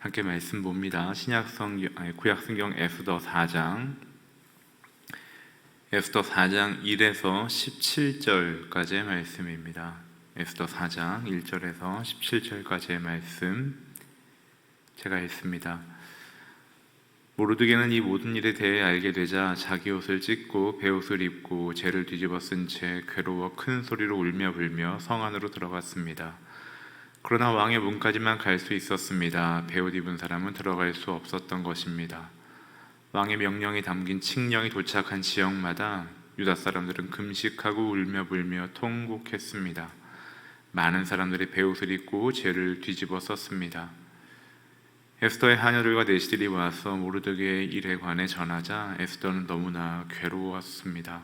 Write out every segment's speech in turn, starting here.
함께 말씀 봅니다. 구약성경 에스더 4장 1에서 17절까지의 말씀입니다. 에스더 4장 1절에서 17절까지의 말씀 제가 읽습니다. 모르드게는 이 모든 일에 대해 알게 되자 자기 옷을 찢고 베옷을 입고 재를 뒤집어 쓴 채 괴로워 큰 소리로 울며 불며 성 안으로 들어갔습니다. 그러나 왕의 문까지만 갈 수 있었습니다. 베옷 입은 사람은 들어갈 수 없었던 것입니다. 왕의 명령이 담긴 칙령이 도착한 지역마다 유다 사람들은 금식하고 울며 불며 통곡했습니다. 많은 사람들이 베옷을 입고 재를 뒤집어 썼습니다. 에스더의 하녀들과 내시들이 와서 모르드게의 일에 관해 전하자 에스더는 너무나 괴로웠습니다.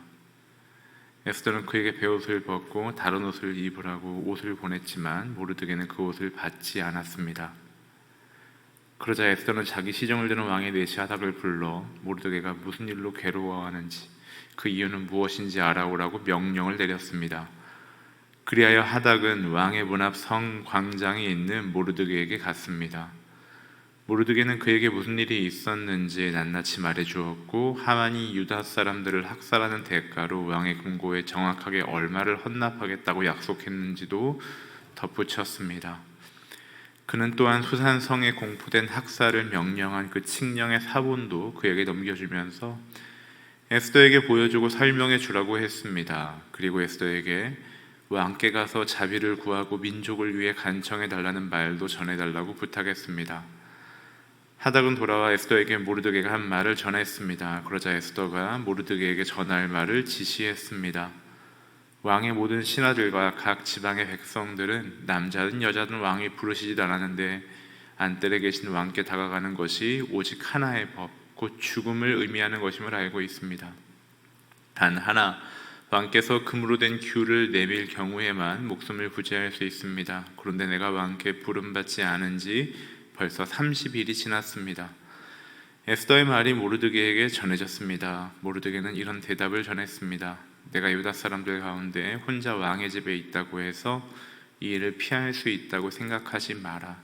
에스더는 그에게 베옷을 벗고 다른 옷을 입으라고 옷을 보냈지만 모르드게는 그 옷을 받지 않았습니다. 그러자 에스더는 자기 시정을 드는 왕의 내시 하닥을 불러 모르드게가 무슨 일로 괴로워하는지 그 이유는 무엇인지 알아오라고 명령을 내렸습니다. 그리하여 하닥은 왕의 문 앞 성 광장에 있는 모르드게에게 갔습니다. 모르드게는 그에게 무슨 일이 있었는지 낱낱이 말해주었고 하만이 유다 사람들을 학살하는 대가로 왕의 금고에 정확하게 얼마를 헌납하겠다고 약속했는지도 덧붙였습니다. 그는 또한 수산성에 공포된 학살을 명령한 그 칙령의 사본도 그에게 넘겨주면서 에스더에게 보여주고 설명해 주라고 했습니다. 그리고 에스더에게 왕께 가서 자비를 구하고 민족을 위해 간청해 달라는 말도 전해달라고 부탁했습니다. 하닥은 돌아와 에스더에게 모르드게가 한 말을 전했습니다. 그러자 에스더가 모르드게에게 전할 말을 지시했습니다. 왕의 모든 신하들과 각 지방의 백성들은 남자든 여자든 왕이 부르시지도 않았는데 안뜰에 계신 왕께 다가가는 것이 오직 하나의 법, 곧 죽음을 의미하는 것임을 알고 있습니다. 단 하나, 왕께서 금으로 된 규를 내밀 경우에만 목숨을 부지할 수 있습니다. 그런데 내가 왕께 부름받지 않은 지 벌써 30일이 지났습니다. 에스더의 말이 모르드게에게 전해졌습니다. 모르드게는 이런 대답을 전했습니다. 내가 유다 사람들 가운데 혼자 왕의 집에 있다고 해서 이 일을 피할 수 있다고 생각하지 마라.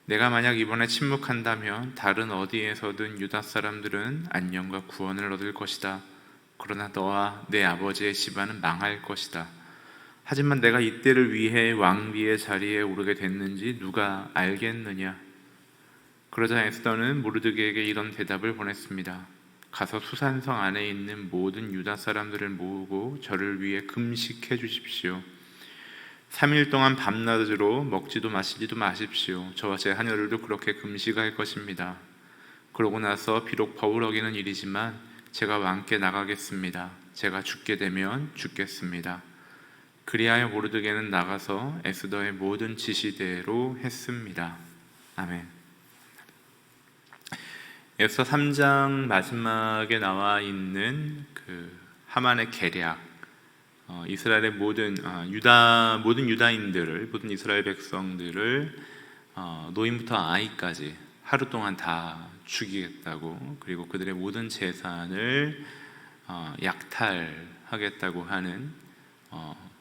내가 만약 이번에 침묵한다면 다른 어디에서든 유다 사람들은 안녕과 구원을 얻을 것이다. 그러나 너와 내 아버지의 집안은 망할 것이다. 하지만 내가 이때를 위해 왕비의 자리에 오르게 됐는지 누가 알겠느냐? 그러자 에스더는 모르드게에게 이런 대답을 보냈습니다. 가서 수산성 안에 있는 모든 유다 사람들을 모으고 저를 위해 금식해 주십시오. 3일 동안 밤낮으로 먹지도 마시지도 마십시오. 저와 제 하녀들도 그렇게 금식할 것입니다. 그러고 나서 비록 버무러기는 일이지만 제가 왕께 나가겠습니다. 제가 죽게 되면 죽겠습니다. 그리하여 모르드게는 나가서 에스더의 모든 지시대로 했습니다. 아멘. 에스더 3장 마지막에 나와 있는 그 하만의 계략, 이스라엘의 모든 유다인들을, 모든 이스라엘 백성들을 노인부터 아이까지 하루 동안 다 죽이겠다고, 그리고 그들의 모든 재산을 약탈하겠다고 하는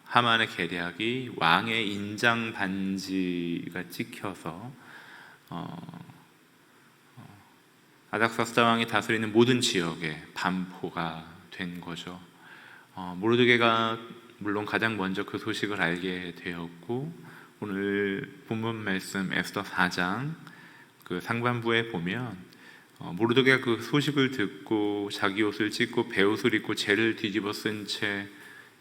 하만의 계략이 왕의 인장 반지가 찍혀서 아닥사스다 왕이 다스리는 모든 지역에 반포가 된 거죠. 모르드게가 물론 가장 먼저 그 소식을 알게 되었고, 오늘 본문 말씀 에스더 4장 그 상반부에 보면 모르드게가 그 소식을 듣고 자기 옷을 찢고 베옷을 입고 재를 뒤집어 쓴 채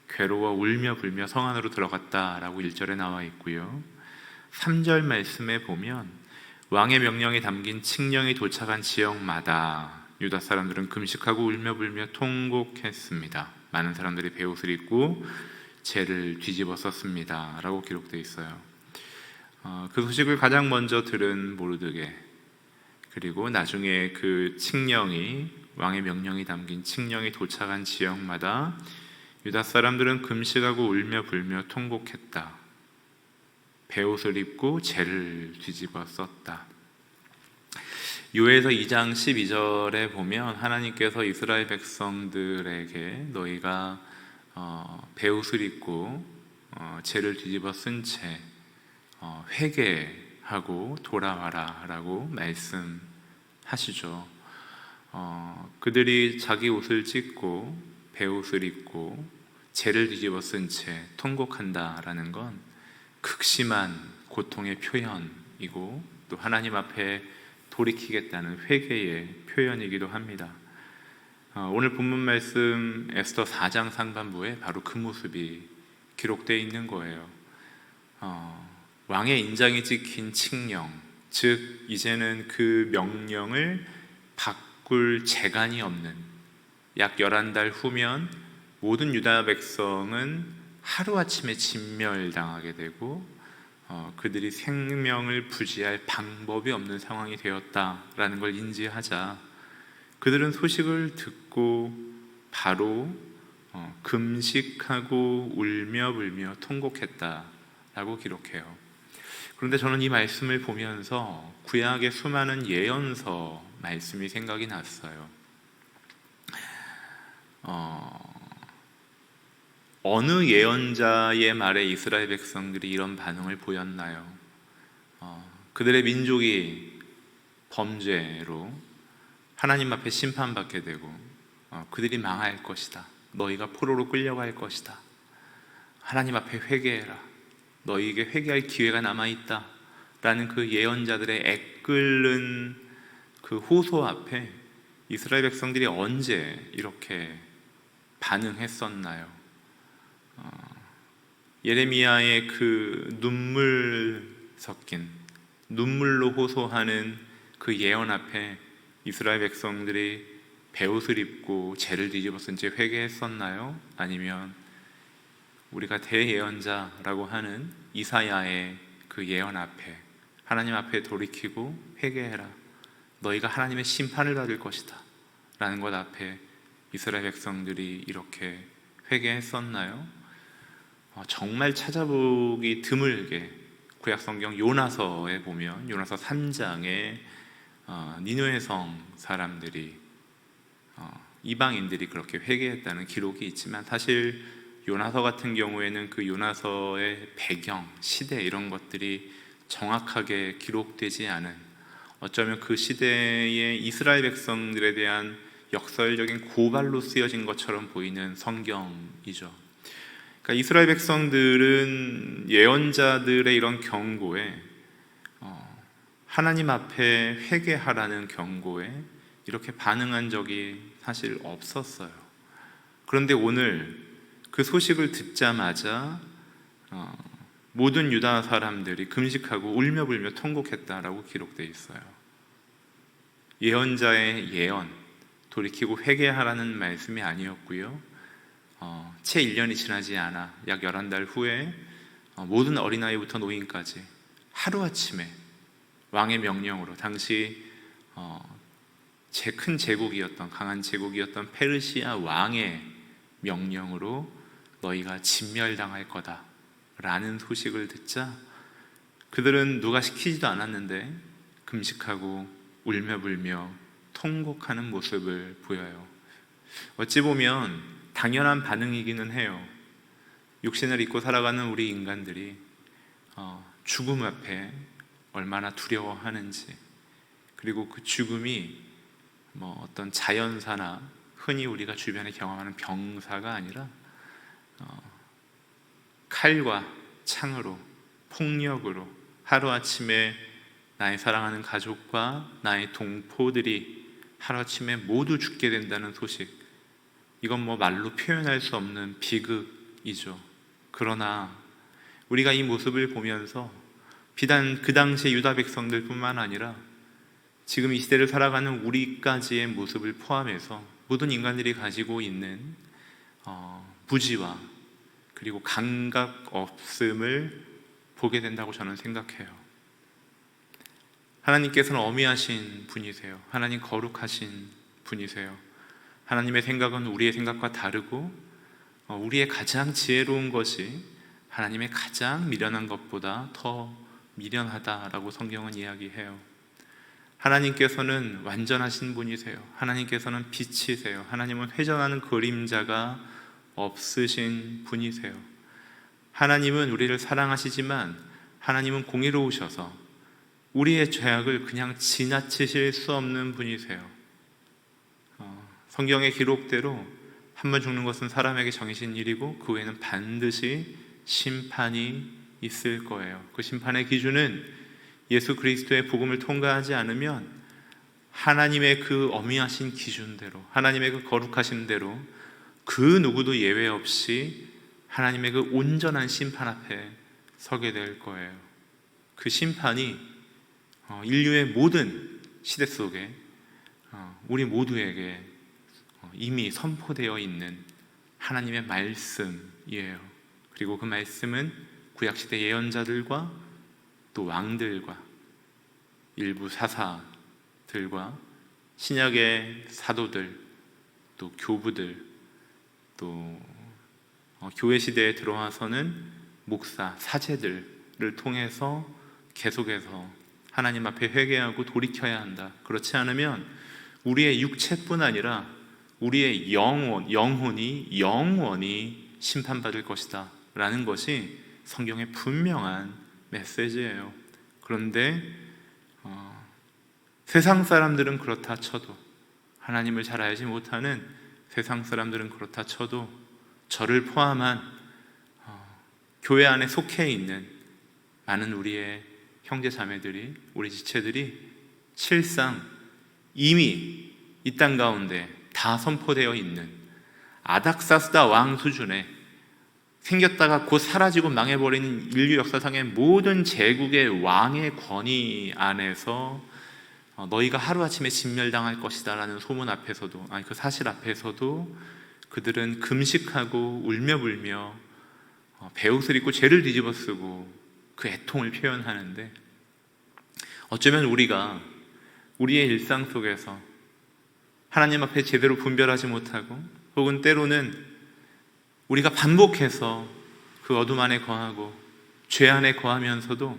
괴로워 울며 불며 성 안으로 들어갔다라고 1절에 나와 있고요. 3절 말씀에 보면 왕의 명령이 담긴 칙령이 도착한 지역마다 유다 사람들은 금식하고 울며 불며 통곡했습니다. 많은 사람들이 베옷을 입고 재를 뒤집어 썼습니다 라고 기록되어 있어요. 그 소식을 가장 먼저 들은 모르드게, 그리고 나중에 그 칙령이, 왕의 명령이 담긴 칙령이 도착한 지역마다 유다 사람들은 금식하고 울며 불며 통곡했다. 베옷을 입고 재를 뒤집어 썼다. 요엘서 2장 12절에 보면 하나님께서 이스라엘 백성들에게 너희가 베옷을 입고 재를 뒤집어 쓴 채 회개하라 하고 돌아와라 라고 말씀하시죠. 그들이 자기 옷을 찢고 베옷을 입고 재를 뒤집어 쓴 채 통곡한다라는 건 극심한 고통의 표현이고 또 하나님 앞에 돌이키겠다는 회개의 표현이기도 합니다. 오늘 본문 말씀 에스더 4장 상반부에 바로 그 모습이 기록되어 있는 거예요. 왕의 인장이 찍힌 칙령, 즉 이제는 그 명령을 바꿀 재간이 없는, 약 11달 후면 모든 유다 백성은 하루아침에 진멸당하게 되고 그들이 생명을 부지할 방법이 없는 상황이 되었다라는 걸 인지하자 그들은 소식을 듣고 바로 금식하고 울며 불며 통곡했다라고 기록해요. 그런데 저는 이 말씀을 보면서 구약의 수많은 예언서 말씀이 생각이 났어요. 어느 예언자의 말에 이스라엘 백성들이 이런 반응을 보였나요? 그들의 민족이 범죄로 하나님 앞에 심판받게 되고 그들이 망할 것이다. 너희가 포로로 끌려갈 것이다. 하나님 앞에 회개해라. 너희에게 회개할 기회가 남아있다. 라는 그 예언자들의 애끓는 그 호소 앞에 이스라엘 백성들이 언제 이렇게 반응했었나요? 예레미야의 그 눈물 섞인 눈물로 호소하는 그 예언 앞에 이스라엘 백성들이 베옷을 입고 재를 뒤집어 쓴 채 회개했었나요? 아니면 우리가 대예언자라고 하는 이사야의 그 예언 앞에 하나님 앞에 돌이키고 회개해라. 너희가 하나님의 심판을 받을 것이다. 라는 것 앞에 이스라엘 백성들이 이렇게 회개했었나요? 정말 찾아보기 드물게 구약성경 요나서에 보면 요나서 3장에 니느웨 성 사람들이 이방인들이 그렇게 회개했다는 기록이 있지만 사실 요나서 같은 경우에는 그 요나서의 배경, 시대 이런 것들이 정확하게 기록되지 않은 어쩌면 그 시대의 이스라엘 백성들에 대한 역설적인 고발로 쓰여진 것처럼 보이는 성경이죠. 그러니까 이스라엘 백성들은 예언자들의 이런 경고에 하나님 앞에 회개하라는 경고에 이렇게 반응한 적이 사실 없었어요. 그런데 오늘 그 소식을 듣자마자 모든 유다 사람들이 금식하고 울며 불며 통곡했다라고 기록되어 있어요. 예언자의 예언, 돌이키고 회개하라는 말씀이 아니었고요. 채 1년이 지나지 않아 약 11달 후에 모든 어린아이부터 노인까지 하루아침에 왕의 명령으로 당시 큰 제국이었던 강한 제국이었던 페르시아 왕의 명령으로 너희가 진멸당할 거다 라는 소식을 듣자 그들은 누가 시키지도 않았는데 금식하고 울며 불며 통곡하는 모습을 보여요. 어찌 보면 당연한 반응이기는 해요. 육신을 입고 살아가는 우리 인간들이 죽음 앞에 얼마나 두려워하는지, 그리고 그 죽음이 어떤 자연사나 흔히 우리가 주변에 경험하는 병사가 아니라 칼과 창으로, 폭력으로 하루아침에 나의 사랑하는 가족과 나의 동포들이 하루아침에 모두 죽게 된다는 소식, 이건 말로 표현할 수 없는 비극이죠. 그러나 우리가 이 모습을 보면서 비단 그 당시의 유다 백성들뿐만 아니라 지금 이 시대를 살아가는 우리까지의 모습을 포함해서 모든 인간들이 가지고 있는 부지와 그리고 감각 없음을 보게 된다고 저는 생각해요. 하나님께서는 어미하신 분이세요. 하나님 거룩하신 분이세요. 하나님의 생각은 우리의 생각과 다르고 우리의 가장 지혜로운 것이 하나님의 가장 미련한 것보다 더 미련하다라고 성경은 이야기해요. 하나님께서는 완전하신 분이세요. 하나님께서는 빛이세요. 하나님은 회전하는 그림자가 없으신 분이세요. 하나님은 우리를 사랑하시지만 하나님은 공의로우셔서 우리의 죄악을 그냥 지나치실 수 없는 분이세요. 성경의 기록대로 한 번 죽는 것은 사람에게 정해진 일이고 그 후에는 반드시 심판이 있을 거예요. 그 심판의 기준은 예수 그리스도의 복음을 통과하지 않으면 하나님의 그 엄위하신 기준대로, 하나님의 그 거룩하심대로 그 누구도 예외 없이 하나님의 그 온전한 심판 앞에 서게 될 거예요. 그 심판이 인류의 모든 시대 속에 우리 모두에게 이미 선포되어 있는 하나님의 말씀이에요. 그리고 그 말씀은 구약시대 예언자들과 또 왕들과 일부 사사들과 신약의 사도들, 또 교부들, 또 교회 시대에 들어와서는 목사, 사제들을 통해서 계속해서 하나님 앞에 회개하고 돌이켜야 한다. 그렇지 않으면 우리의 육체뿐 아니라 우리의 영혼이 영원히 심판받을 것이다 라는 것이 성경의 분명한 메시지예요. 그런데 세상 사람들은 그렇다 쳐도, 하나님을 잘 알지 못하는 세상 사람들은 그렇다 쳐도 저를 포함한 교회 안에 속해 있는 많은 우리의 형제 자매들이, 우리 지체들이 실상 이미 이 땅 가운데 다 선포되어 있는 아닥사스다 왕 수준의, 생겼다가 곧 사라지고 망해버리는 인류 역사상의 모든 제국의 왕의 권위 안에서 너희가 하루아침에 진멸당할 것이다 라는 소문 앞에서도, 그 사실 앞에서도 그들은 금식하고 울며불며 베옷을 입고 죄를 뒤집어 쓰고 그 애통을 표현하는데, 어쩌면 우리가 우리의 일상 속에서 하나님 앞에 제대로 분별하지 못하고, 혹은 때로는 우리가 반복해서 그 어둠 안에 거하고 죄 안에 거하면서도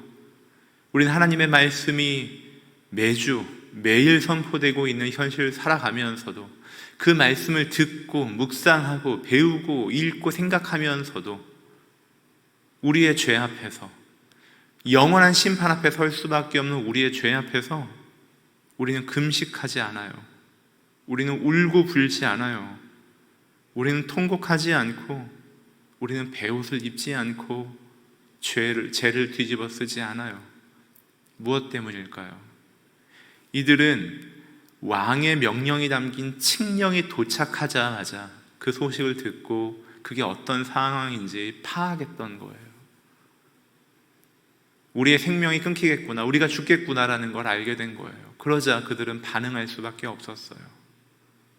우리는 하나님의 말씀이 매주 매일 선포되고 있는 현실을 살아가면서도, 그 말씀을 듣고 묵상하고 배우고 읽고 생각하면서도 우리의 죄 앞에서, 영원한 심판 앞에 설 수밖에 없는 우리의 죄 앞에서 우리는 금식하지 않아요. 우리는 울고 불지 않아요. 우리는 통곡하지 않고, 우리는 베옷을 입지 않고 죄를 뒤집어 쓰지 않아요. 무엇 때문일까요? 이들은 왕의 명령이 담긴 칙령이 도착하자마자 그 소식을 듣고 그게 어떤 상황인지 파악했던 거예요. 우리의 생명이 끊기겠구나, 우리가 죽겠구나라는 걸 알게 된 거예요. 그러자 그들은 반응할 수밖에 없었어요.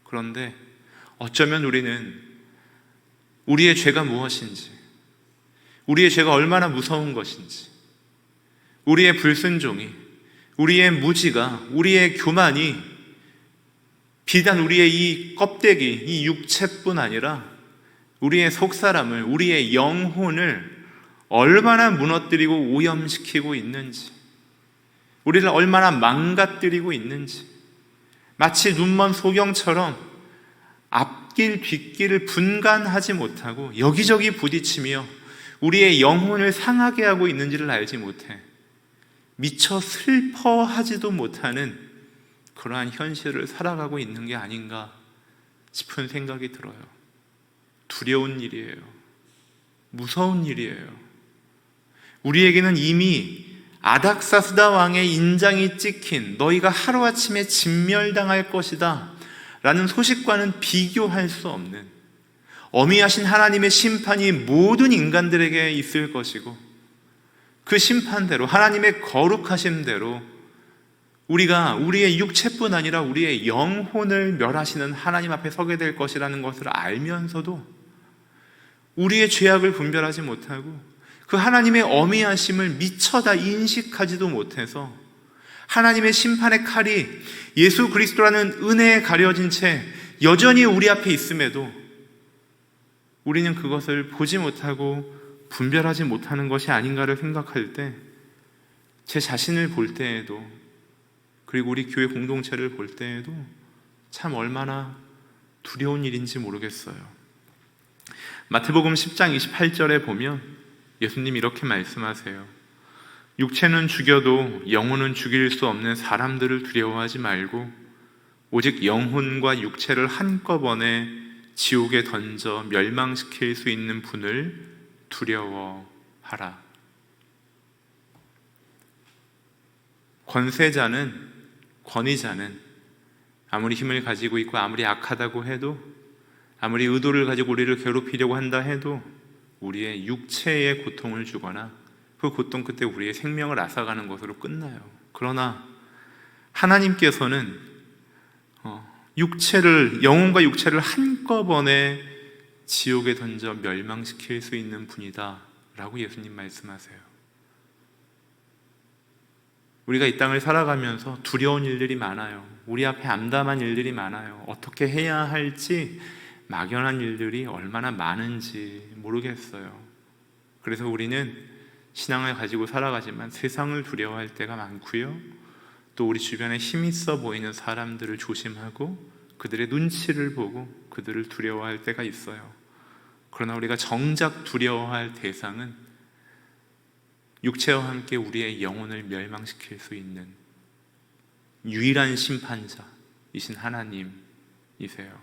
그런데 어쩌면 우리는 우리의 죄가 무엇인지, 우리의 죄가 얼마나 무서운 것인지, 우리의 불순종이, 우리의 무지가, 우리의 교만이 비단 우리의 이 껍데기, 이 육체뿐 아니라 우리의 속사람을, 우리의 영혼을 얼마나 무너뜨리고 오염시키고 있는지, 우리를 얼마나 망가뜨리고 있는지, 마치 눈먼 소경처럼 앞길 뒷길을 분간하지 못하고 여기저기 부딪히며 우리의 영혼을 상하게 하고 있는지를 알지 못해 미처 슬퍼하지도 못하는 그러한 현실을 살아가고 있는 게 아닌가 싶은 생각이 들어요. 두려운 일이에요. 무서운 일이에요. 우리에게는 이미 아닥사스다 왕의 인장이 찍힌 너희가 하루아침에 진멸당할 것이다 라는 소식과는 비교할 수 없는 어미하신 하나님의 심판이 모든 인간들에게 있을 것이고, 그 심판대로, 하나님의 거룩하심대로 우리가 우리의 육체뿐 아니라 우리의 영혼을 멸하시는 하나님 앞에 서게 될 것이라는 것을 알면서도 우리의 죄악을 분별하지 못하고 그 하나님의 어미하심을 미처 다 인식하지도 못해서 하나님의 심판의 칼이 예수 그리스도라는 은혜에 가려진 채 여전히 우리 앞에 있음에도 우리는 그것을 보지 못하고 분별하지 못하는 것이 아닌가를 생각할 때, 제 자신을 볼 때에도, 그리고 우리 교회 공동체를 볼 때에도 참 얼마나 두려운 일인지 모르겠어요. 마태복음 10장 28절에 보면 예수님 이렇게 말씀하세요. 육체는 죽여도 영혼은 죽일 수 없는 사람들을 두려워하지 말고 오직 영혼과 육체를 한꺼번에 지옥에 던져 멸망시킬 수 있는 분을 두려워하라. 권위자는 아무리 힘을 가지고 있고 아무리 악하다고 해도, 아무리 의도를 가지고 우리를 괴롭히려고 한다 해도 우리의 육체에 고통을 주거나 그 고통 끝에 우리의 생명을 앗아가는 것으로 끝나요. 그러나 하나님께서는 영혼과 육체를 한꺼번에 지옥에 던져 멸망시킬 수 있는 분이다 라고 예수님 말씀하세요. 우리가 이 땅을 살아가면서 두려운 일들이 많아요. 우리 앞에 암담한 일들이 많아요. 어떻게 해야 할지 막연한 일들이 얼마나 많은지 모르겠어요. 그래서 우리는 신앙을 가지고 살아가지만 세상을 두려워할 때가 많고요, 또 우리 주변에 힘 있어 보이는 사람들을 조심하고 그들의 눈치를 보고 그들을 두려워할 때가 있어요. 그러나 우리가 정작 두려워할 대상은 육체와 함께 우리의 영혼을 멸망시킬 수 있는 유일한 심판자이신 하나님이세요.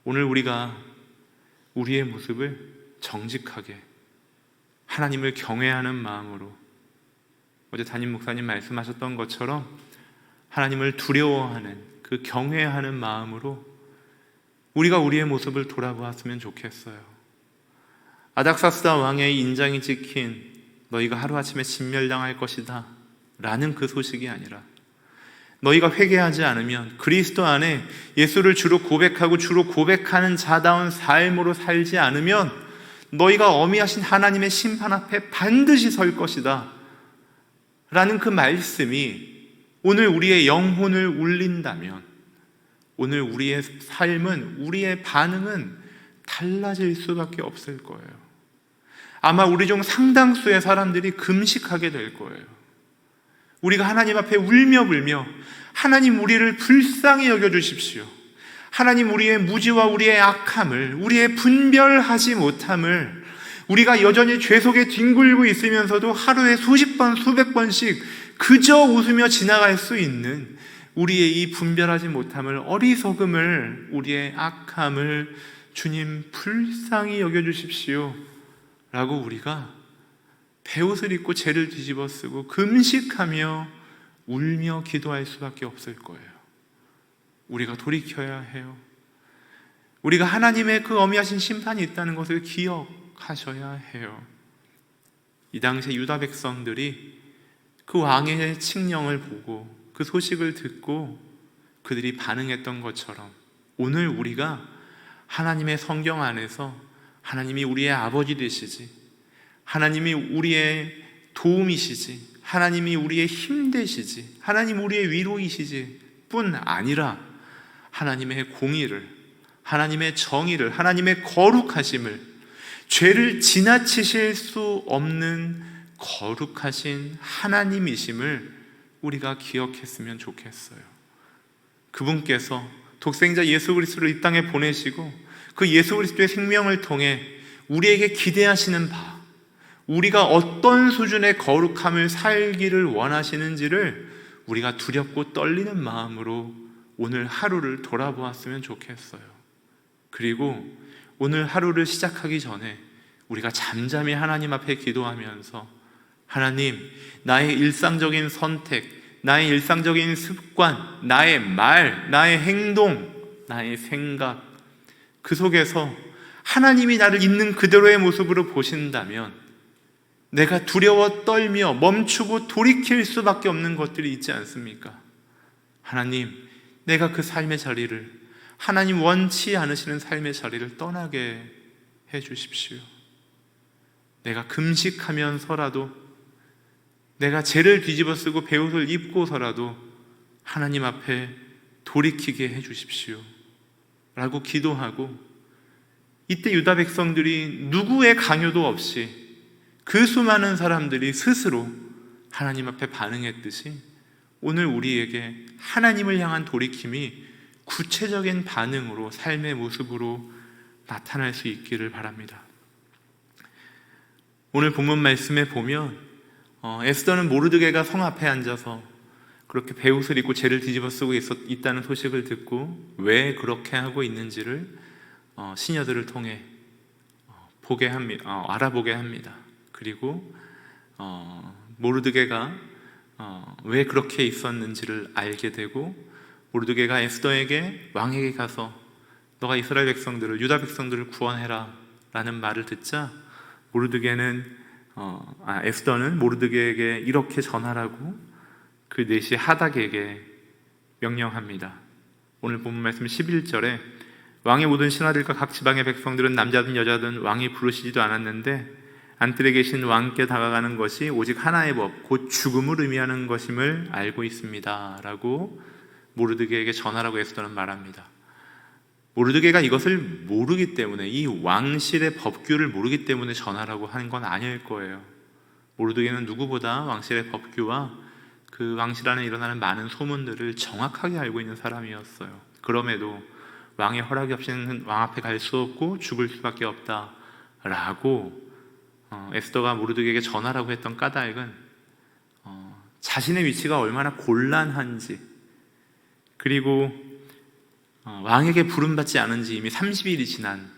오늘 우리가 우리의 모습을 정직하게 하나님을 경외하는 마음으로, 어제 담임 목사님 말씀하셨던 것처럼 하나님을 두려워하는 그 경외하는 마음으로 우리가 우리의 모습을 돌아보았으면 좋겠어요. 아닥사스다 왕의 인장이 찍힌 너희가 하루아침에 진멸당할 것이다 라는 그 소식이 아니라, 너희가 회개하지 않으면, 그리스도 안에 예수를 주로 고백하고 주로 고백하는 자다운 삶으로 살지 않으면 너희가 어미하신 하나님의 심판 앞에 반드시 설 것이다 라는 그 말씀이 오늘 우리의 영혼을 울린다면, 오늘 우리의 삶은, 우리의 반응은 달라질 수밖에 없을 거예요. 아마 우리 중 상당수의 사람들이 금식하게 될 거예요. 우리가 하나님 앞에 울며 불며, 하나님 우리를 불쌍히 여겨주십시오, 하나님 우리의 무지와 우리의 악함을, 우리의 분별하지 못함을, 우리가 여전히 죄 속에 뒹굴고 있으면서도 하루에 수십 번 수백 번씩 그저 웃으며 지나갈 수 있는 우리의 이 분별하지 못함을, 어리석음을, 우리의 악함을 주님 불쌍히 여겨주십시오 라고 우리가 베옷을 입고 죄를 뒤집어 쓰고 금식하며 울며 기도할 수밖에 없을 거예요. 우리가 돌이켜야 해요. 우리가 하나님의 그 어미하신 심판이 있다는 것을 기억하셔야 해요. 이 당시에 유다 백성들이 그 왕의 칙령을 보고 그 소식을 듣고 그들이 반응했던 것처럼 오늘 우리가 하나님의 성경 안에서 하나님이 우리의 아버지 되시지, 하나님이 우리의 도움이시지, 하나님이 우리의 힘 되시지, 하나님 우리의 위로이시지 뿐 아니라 하나님의 공의를, 하나님의 정의를, 하나님의 거룩하심을, 죄를 지나치실 수 없는 거룩하신 하나님이심을 우리가 기억했으면 좋겠어요. 그분께서 독생자 예수 그리스도를 이 땅에 보내시고 그 예수 그리스도의 생명을 통해 우리에게 기대하시는 바, 우리가 어떤 수준의 거룩함을 살기를 원하시는지를 우리가 두렵고 떨리는 마음으로 오늘 하루를 돌아보았으면 좋겠어요. 그리고 오늘 하루를 시작하기 전에 우리가 잠잠히 하나님 앞에 기도하면서, 하나님, 나의 일상적인 선택, 나의 일상적인 습관, 나의 말, 나의 행동, 나의 생각, 그 속에서 하나님이 나를 있는 그대로의 모습으로 보신다면 내가 두려워 떨며 멈추고 돌이킬 수밖에 없는 것들이 있지 않습니까? 하나님, 내가 그 삶의 자리를, 하나님 원치 않으시는 삶의 자리를 떠나게 해주십시오. 내가 금식하면서라도, 내가 죄를 뒤집어 쓰고 베옷을 입고서라도 하나님 앞에 돌이키게 해주십시오 라고 기도하고, 이때 유다 백성들이 누구의 강요도 없이 그 수많은 사람들이 스스로 하나님 앞에 반응했듯이 오늘 우리에게 하나님을 향한 돌이킴이 구체적인 반응으로, 삶의 모습으로 나타날 수 있기를 바랍니다. 오늘 본문 말씀에 보면 에스더는 모르드게가 성 앞에 앉아서 그렇게 베옷을 입고 죄를 뒤집어 쓰고 있다는 소식을 듣고 왜 그렇게 하고 있는지를 시녀들을 통해 보게 합니다. 알아보게 합니다. 그리고 모르드게가 왜 그렇게 있었는지를 알게 되고, 모르드게가 에스더에게 왕에게 가서 너가 이스라엘 백성들을, 유다 백성들을 구원해라 라는 말을 듣자 에스더는 모르드게에게 이렇게 전하라고 그 내시 하닥에게 명령합니다. 오늘 본문 말씀 11절에 왕의 모든 신하들과 각 지방의 백성들은 남자든 여자든 왕이 부르시지도 않았는데 안뜰에 계신 왕께 다가가는 것이 오직 하나의 법, 곧 죽음을 의미하는 것임을 알고 있습니다 라고 모르드게에게 전하라고 에스더는 말합니다. 모르드게가 이것을 모르기 때문에, 이 왕실의 법규를 모르기 때문에 전하라고 하는 건 아닐 거예요. 모르드게는 누구보다 왕실의 법규와 그 왕실 안에 일어나는 많은 소문들을 정확하게 알고 있는 사람이었어요. 그럼에도 왕의 허락이 없이는 왕 앞에 갈 수 없고 죽을 수밖에 없다라고 에스더가 모르드게에게 전하라고 했던 까닭은 자신의 위치가 얼마나 곤란한지, 그리고 왕에게 부름받지 않은 지 이미 30일이 지난,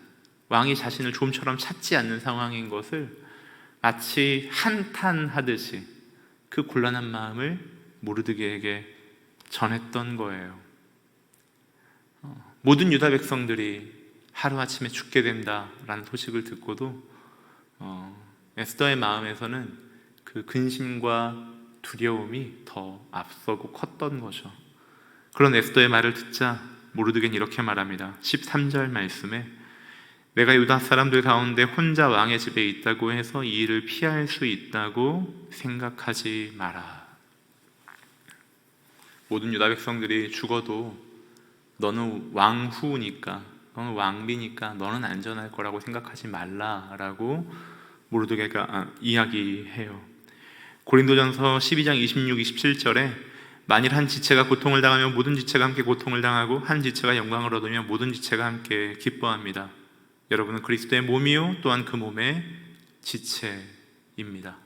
왕이 자신을 좀처럼 찾지 않는 상황인 것을 마치 한탄하듯이 그 곤란한 마음을 모르드게에게 전했던 거예요. 모든 유다 백성들이 하루아침에 죽게 된다라는 소식을 듣고도 에스더의 마음에서는 그 근심과 두려움이 더 앞서고 컸던 거죠. 그런 에스더의 말을 듣자 모르드게는 이렇게 말합니다. 13절 말씀에 내가 유다 사람들 가운데 혼자 왕의 집에 있다고 해서 이 일을 피할 수 있다고 생각하지 마라. 모든 유다 백성들이 죽어도 너는 왕후니까, 너는 왕비니까 너는 안전할 거라고 생각하지 말라라고 모르드게가 이야기해요. 고린도전서 12장 26, 27절에 만일 한 지체가 고통을 당하면 모든 지체가 함께 고통을 당하고 한 지체가 영광을 얻으면 모든 지체가 함께 기뻐합니다. 여러분은 그리스도의 몸이요 또한 그 몸의 지체입니다.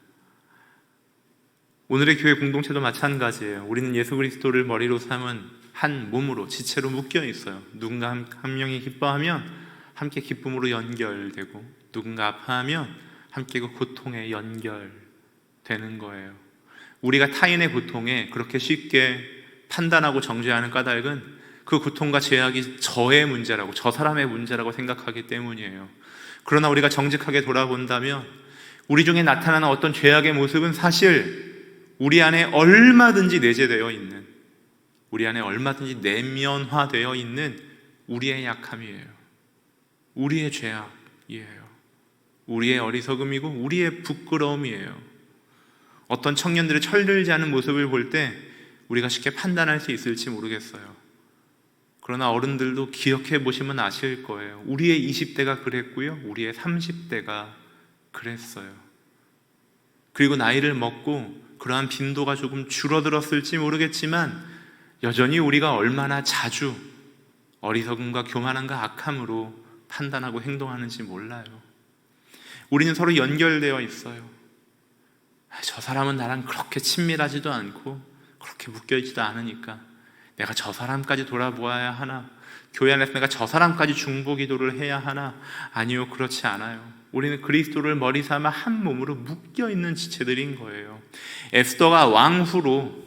오늘의 교회 공동체도 마찬가지예요. 우리는 예수 그리스도를 머리로 삼은 한 몸으로, 지체로 묶여 있어요. 누군가 한 명이 기뻐하면 함께 기쁨으로 연결되고, 누군가 아파하면 함께 그 고통에 연결되는 거예요. 우리가 타인의 고통에 그렇게 쉽게 판단하고 정죄하는 까닭은 그 고통과 죄악이 저의 문제라고, 저 사람의 문제라고 생각하기 때문이에요. 그러나 우리가 정직하게 돌아본다면 우리 중에 나타나는 어떤 죄악의 모습은 사실 우리 안에 얼마든지 내재되어 있는, 우리 안에 얼마든지 내면화되어 있는 우리의 약함이에요. 우리의 죄악이에요. 우리의 어리석음이고 우리의 부끄러움이에요. 어떤 청년들의 철들지 않은 모습을 볼 때 우리가 쉽게 판단할 수 있을지 모르겠어요. 그러나 어른들도 기억해 보시면 아실 거예요. 우리의 20대가 그랬고요, 우리의 30대가 그랬어요. 그리고 나이를 먹고 그러한 빈도가 조금 줄어들었을지 모르겠지만 여전히 우리가 얼마나 자주 어리석음과 교만함과 악함으로 판단하고 행동하는지 몰라요. 우리는 서로 연결되어 있어요. 저 사람은 나랑 그렇게 친밀하지도 않고 그렇게 묶여있지도 않으니까 내가 저 사람까지 돌아보아야 하나? 교회 안에서 내가 저 사람까지 중보기도를 해야 하나? 아니요, 그렇지 않아요. 우리는 그리스도를 머리 삼아 한 몸으로 묶여있는 지체들인 거예요. 에스더가 왕후로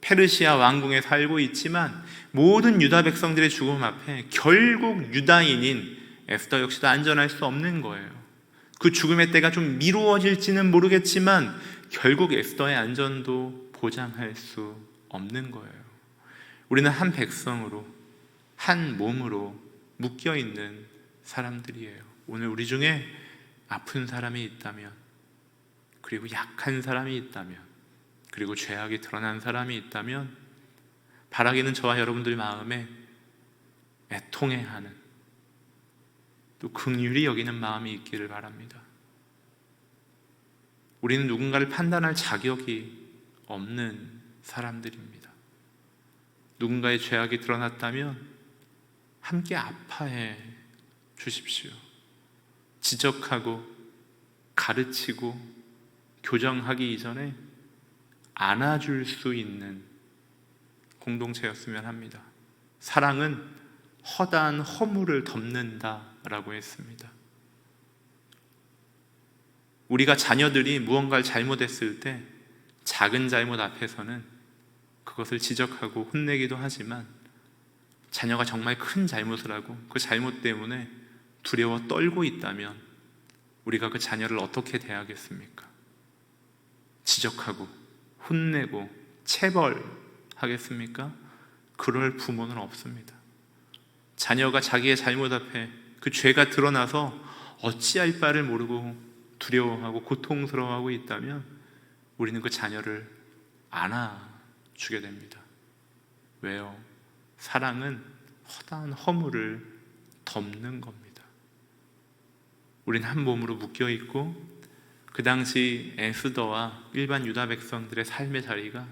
페르시아 왕궁에 살고 있지만 모든 유다 백성들의 죽음 앞에 결국 유다인인 에스더 역시도 안전할 수 없는 거예요. 그 죽음의 때가 좀 미루어질지는 모르겠지만 결국 에스더의 안전도 보장할 수 없는 거예요. 우리는 한 백성으로, 한 몸으로 묶여있는 사람들이에요. 오늘 우리 중에 아픈 사람이 있다면, 그리고 약한 사람이 있다면, 그리고 죄악이 드러난 사람이 있다면 바라기는 저와 여러분들 마음에 애통해하는, 또 긍휼히 여기는 마음이 있기를 바랍니다. 우리는 누군가를 판단할 자격이 없는 사람들입니다. 누군가의 죄악이 드러났다면 함께 아파해 주십시오. 지적하고 가르치고 교정하기 이전에 안아줄 수 있는 공동체였으면 합니다. 사랑은 허다한 허물을 덮는다라고 했습니다. 우리가 자녀들이 무언가를 잘못했을 때 작은 잘못 앞에서는 그것을 지적하고 혼내기도 하지만, 자녀가 정말 큰 잘못을 하고 그 잘못 때문에 두려워 떨고 있다면 우리가 그 자녀를 어떻게 대하겠습니까? 지적하고 혼내고 체벌하겠습니까? 그럴 부모는 없습니다. 자녀가 자기의 잘못 앞에 그 죄가 드러나서 어찌할 바를 모르고 두려워하고 고통스러워하고 있다면 우리는 그 자녀를 안아주게 됩니다. 왜요? 사랑은 허다한 허물을 덮는 겁니다. 우리는 한 몸으로 묶여있고, 그 당시 에스더와 일반 유다 백성들의 삶의 자리가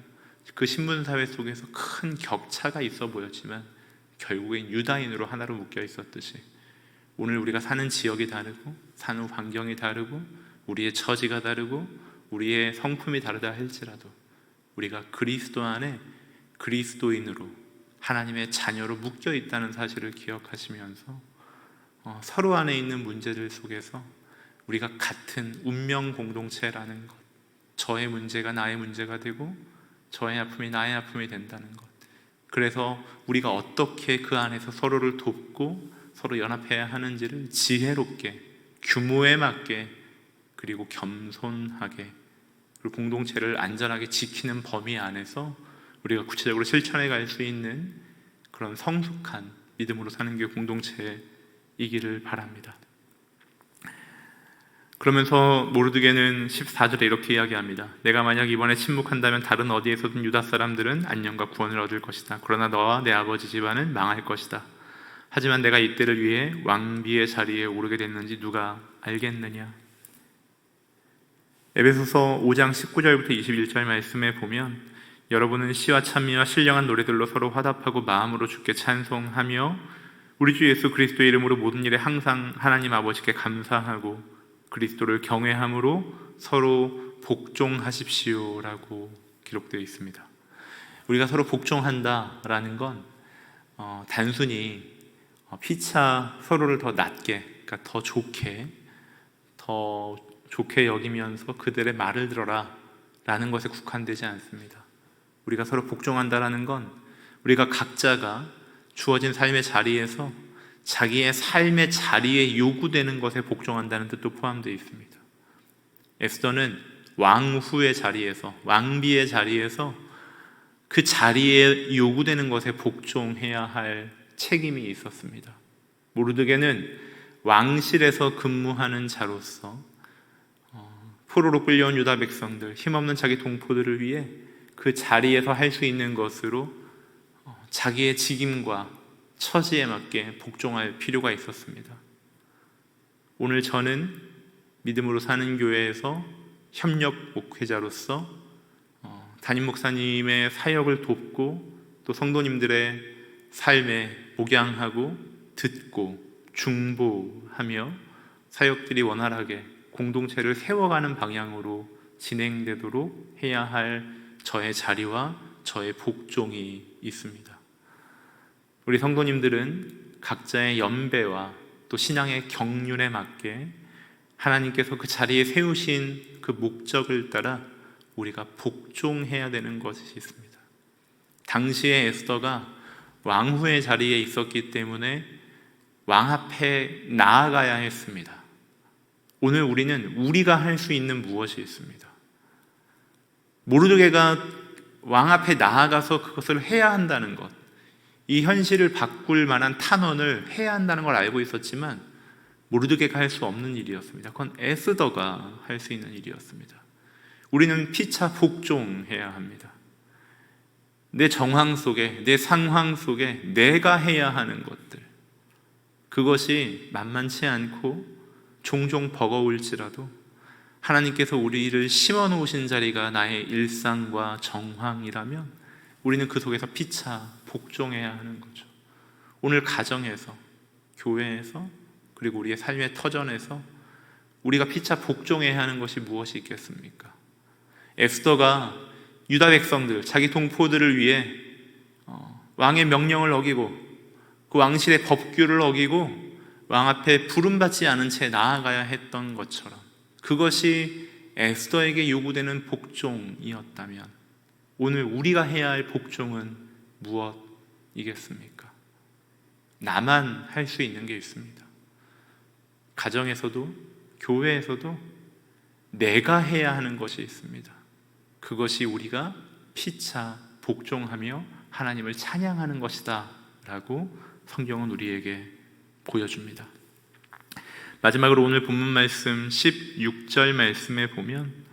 그 신분사회 속에서 큰 격차가 있어 보였지만 결국엔 유다인으로 하나로 묶여 있었듯이, 오늘 우리가 사는 지역이 다르고 사는 환경이 다르고 우리의 처지가 다르고 우리의 성품이 다르다 할지라도 우리가 그리스도 안에 그리스도인으로 하나님의 자녀로 묶여 있다는 사실을 기억하시면서 서로 안에 있는 문제들 속에서 우리가 같은 운명 공동체라는 것, 저의 문제가 나의 문제가 되고 저의 아픔이 나의 아픔이 된다는 것, 그래서 우리가 어떻게 그 안에서 서로를 돕고 서로 연합해야 하는지를 지혜롭게, 규모에 맞게, 그리고 겸손하게, 그리고 공동체를 안전하게 지키는 범위 안에서 우리가 구체적으로 실천해 갈 수 있는 그런 성숙한 믿음으로 사는 게 공동체이기를 바랍니다. 그러면서 모르드게는 14절에 이렇게 이야기합니다. 내가 만약 이번에 침묵한다면 다른 어디에서든 유다 사람들은 안녕과 구원을 얻을 것이다. 그러나 너와 내 아버지 집안은 망할 것이다. 하지만 내가 이때를 위해 왕비의 자리에 오르게 됐는지 누가 알겠느냐. 에베소서 5장 19절부터 21절 말씀에 보면, 여러분은 시와 찬미와 신령한 노래들로 서로 화답하고 마음으로 주께 찬송하며 우리 주 예수 그리스도의 이름으로 모든 일에 항상 하나님 아버지께 감사하고 그리스도를 경외함으로 서로 복종하십시오라고 기록되어 있습니다. 우리가 서로 복종한다라는 건 단순히 피차 서로를 더 낮게, 그러니까 더 좋게 여기면서 그들의 말을 들어라 라는 것에 국한되지 않습니다. 우리가 서로 복종한다라는 건 우리가 각자가 주어진 삶의 자리에서 자기의 삶의 자리에 요구되는 것에 복종한다는 뜻도 포함되어 있습니다. 에스더는 왕후의 자리에서, 왕비의 자리에서 그 자리에 요구되는 것에 복종해야 할 책임이 있었습니다. 모르드게는 왕실에서 근무하는 자로서 포로로 끌려온 유다 백성들, 힘없는 자기 동포들을 위해 그 자리에서 할 수 있는 것으로 자기의 직임과 처지에 맞게 복종할 필요가 있었습니다. 오늘 저는 믿음으로 사는 교회에서 협력 목회자로서 담임 목사님의 사역을 돕고 또 성도님들의 삶에 목양하고 듣고 중보하며 사역들이 원활하게 공동체를 세워가는 방향으로 진행되도록 해야 할 저의 자리와 저의 복종이 있습니다. 우리 성도님들은 각자의 연배와 또 신앙의 경륜에 맞게 하나님께서 그 자리에 세우신 그 목적을 따라 우리가 복종해야 되는 것이 있습니다. 당시에 에스더가 왕후의 자리에 있었기 때문에 왕 앞에 나아가야 했습니다. 오늘 우리는 우리가 할 수 있는 무엇이 있습니다. 모르드게가 왕 앞에 나아가서 그것을 해야 한다는 것, 이 현실을 바꿀 만한 탄원을 해야 한다는 걸 알고 있었지만 모르드게가 할 수 없는 일이었습니다. 그건 에스더가 할 수 있는 일이었습니다. 우리는 피차 복종해야 합니다. 내 정황 속에, 내 상황 속에 내가 해야 하는 것들, 그것이 만만치 않고 종종 버거울지라도 하나님께서 우리를 심어 놓으신 자리가 나의 일상과 정황이라면 우리는 그 속에서 피차 복종해야 하는 거죠. 오늘 가정에서, 교회에서, 그리고 우리의 삶의 터전에서 우리가 피차 복종해야 하는 것이 무엇이 있겠습니까? 에스더가 유다 백성들, 자기 동포들을 위해 왕의 명령을 어기고 그 왕실의 법규를 어기고 왕 앞에 부름받지 않은 채 나아가야 했던 것처럼, 그것이 에스더에게 요구되는 복종이었다면 오늘 우리가 해야 할 복종은 무엇이겠습니까? 나만 할 수 있는 게 있습니다. 가정에서도 교회에서도 내가 해야 하는 것이 있습니다. 그것이 우리가 피차 복종하며 하나님을 찬양하는 것이다 라고 성경은 우리에게 보여줍니다. 마지막으로 오늘 본문 말씀 16절 말씀에 보면,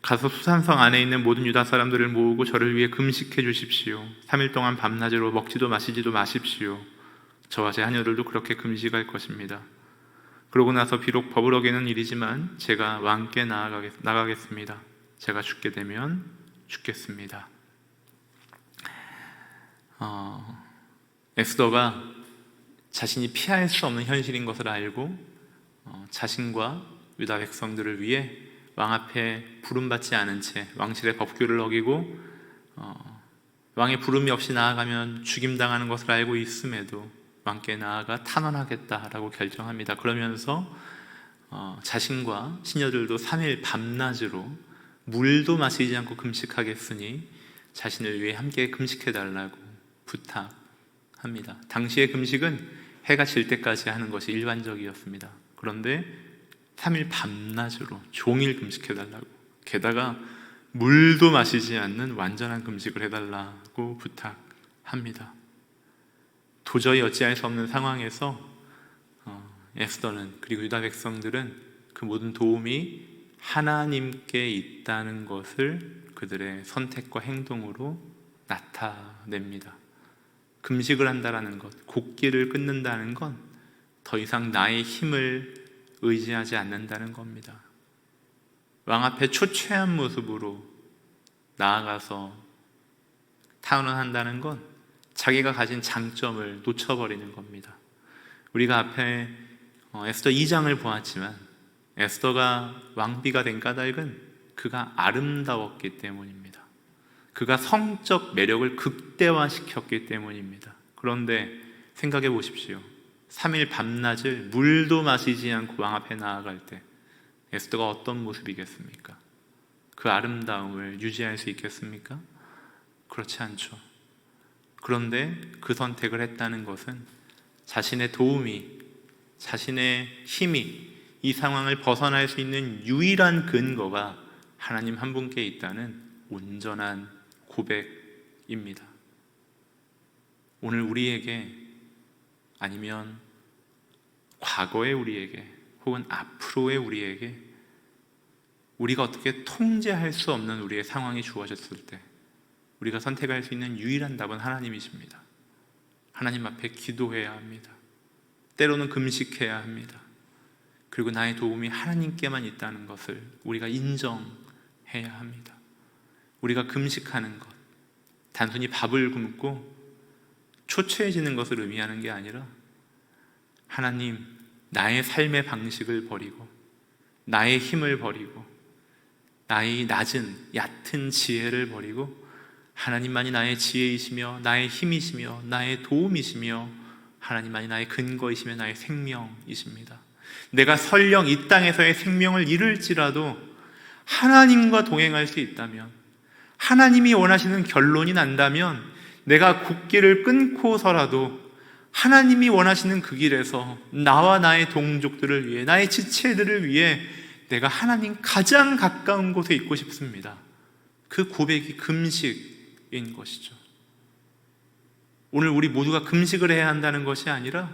가서 수산성 안에 있는 모든 유다 사람들을 모으고 저를 위해 금식해 주십시오. 3일 동안 밤낮으로 먹지도 마시지도 마십시오. 저와 제 자녀들도 그렇게 금식할 것입니다. 그러고 나서 비록 법을 어기는 일이지만 제가 왕께 나가겠습니다. 제가 죽게 되면 죽겠습니다. 에스더가 자신이 피할 수 없는 현실인 것을 알고 자신과 유다 백성들을 위해 왕 앞에 부름받지 않은 채 왕실의 법규를 어기고 왕의 부름이 없이 나아가면 죽임당하는 것을 알고 있음에도 왕께 나아가 탄원하겠다라고 결정합니다. 그러면서 자신과 시녀들도 3일 밤낮으로 물도 마시지 않고 금식하겠으니 자신을 위해 함께 금식해달라고 부탁합니다. 당시의 금식은 해가 질 때까지 하는 것이 일반적이었습니다. 그런데 3일 밤낮으로 종일 금식해달라고, 게다가 물도 마시지 않는 완전한 금식을 해달라고 부탁합니다. 도저히 어찌할 수 없는 상황에서 에스더는, 그리고 유다 백성들은 그 모든 도움이 하나님께 있다는 것을 그들의 선택과 행동으로 나타냅니다. 금식을 한다는 것, 곡기를 끊는다는 건 더 이상 나의 힘을 의지하지 않는다는 겁니다. 왕 앞에 초췌한 모습으로 나아가서 탄원한다는 건 자기가 가진 장점을 놓쳐버리는 겁니다. 우리가 앞에 에스더 2장을 보았지만 에스더가 왕비가 된 까닭은 그가 아름다웠기 때문입니다. 그가 성적 매력을 극대화시켰기 때문입니다. 그런데 생각해 보십시오. 3일 밤낮을 물도 마시지 않고 왕 앞에 나아갈 때 에스더가 어떤 모습이겠습니까? 그 아름다움을 유지할 수 있겠습니까? 그렇지 않죠. 그런데 그 선택을 했다는 것은 자신의 도움이, 자신의 힘이 이 상황을 벗어날 수 있는 유일한 근거가 하나님 한 분께 있다는 온전한 고백입니다. 오늘 우리에게, 아니면 과거의 우리에게, 혹은 앞으로의 우리에게 우리가 어떻게 통제할 수 없는 우리의 상황이 주어졌을 때 우리가 선택할 수 있는 유일한 답은 하나님이십니다. 하나님 앞에 기도해야 합니다. 때로는 금식해야 합니다. 그리고 나의 도움이 하나님께만 있다는 것을 우리가 인정해야 합니다. 우리가 금식하는 것, 단순히 밥을 굶고 초췌해지는 것을 의미하는 게 아니라, 하나님, 나의 삶의 방식을 버리고 나의 힘을 버리고 나의 낮은 얕은 지혜를 버리고 하나님만이 나의 지혜이시며 나의 힘이시며 나의 도움이시며 하나님만이 나의 근거이시며 나의 생명이십니다. 내가 설령 이 땅에서의 생명을 잃을지라도 하나님과 동행할 수 있다면, 하나님이 원하시는 결론이 난다면 내가 곡기를 끊고서라도 하나님이 원하시는 그 길에서 나와 나의 동족들을 위해, 나의 지체들을 위해 내가 하나님 가장 가까운 곳에 있고 싶습니다. 그 고백이 금식인 것이죠. 오늘 우리 모두가 금식을 해야 한다는 것이 아니라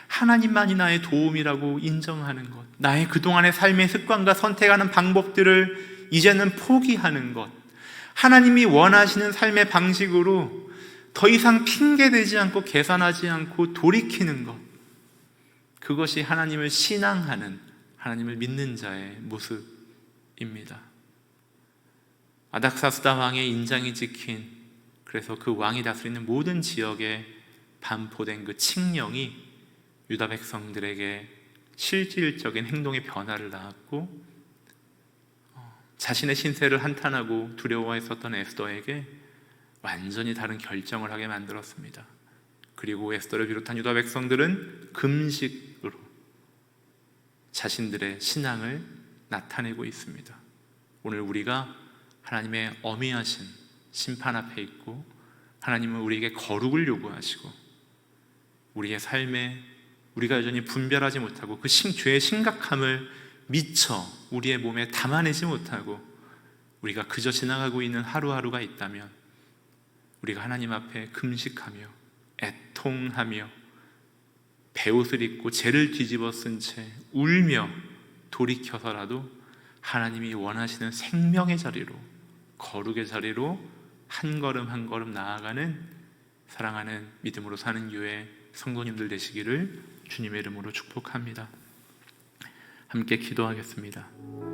하나님만이 나의 도움이라고 인정하는 것, 나의 그동안의 삶의 습관과 선택하는 방법들을 이제는 포기하는 것, 하나님이 원하시는 삶의 방식으로 더 이상 핑계대지 않고 계산하지 않고 돌이키는 것, 그것이 하나님을 신앙하는, 하나님을 믿는 자의 모습입니다. 아닥사스다 왕의 인장이 찍힌, 그래서 그 왕이 다스리는 모든 지역에 반포된 그 칙령이 유다 백성들에게 실질적인 행동의 변화를 낳았고 자신의 신세를 한탄하고 두려워했었던 에스더에게 완전히 다른 결정을 하게 만들었습니다. 그리고 에스더를 비롯한 유다 백성들은 금식으로 자신들의 신앙을 나타내고 있습니다. 오늘 우리가 하나님의 어미하신 심판 앞에 있고 하나님은 우리에게 거룩을 요구하시고 우리의 삶에 우리가 여전히 분별하지 못하고 그 죄의 심각함을 미처 우리의 몸에 담아내지 못하고 우리가 그저 지나가고 있는 하루하루가 있다면 우리가 하나님 앞에 금식하며 애통하며 베옷을 입고 죄를 뒤집어 쓴 채 울며 돌이켜서라도 하나님이 원하시는 생명의 자리로, 거룩의 자리로 한 걸음 한 걸음 나아가는 사랑하는 믿음으로 사는 교회 성도님들 되시기를 주님의 이름으로 축복합니다. 함께 기도하겠습니다.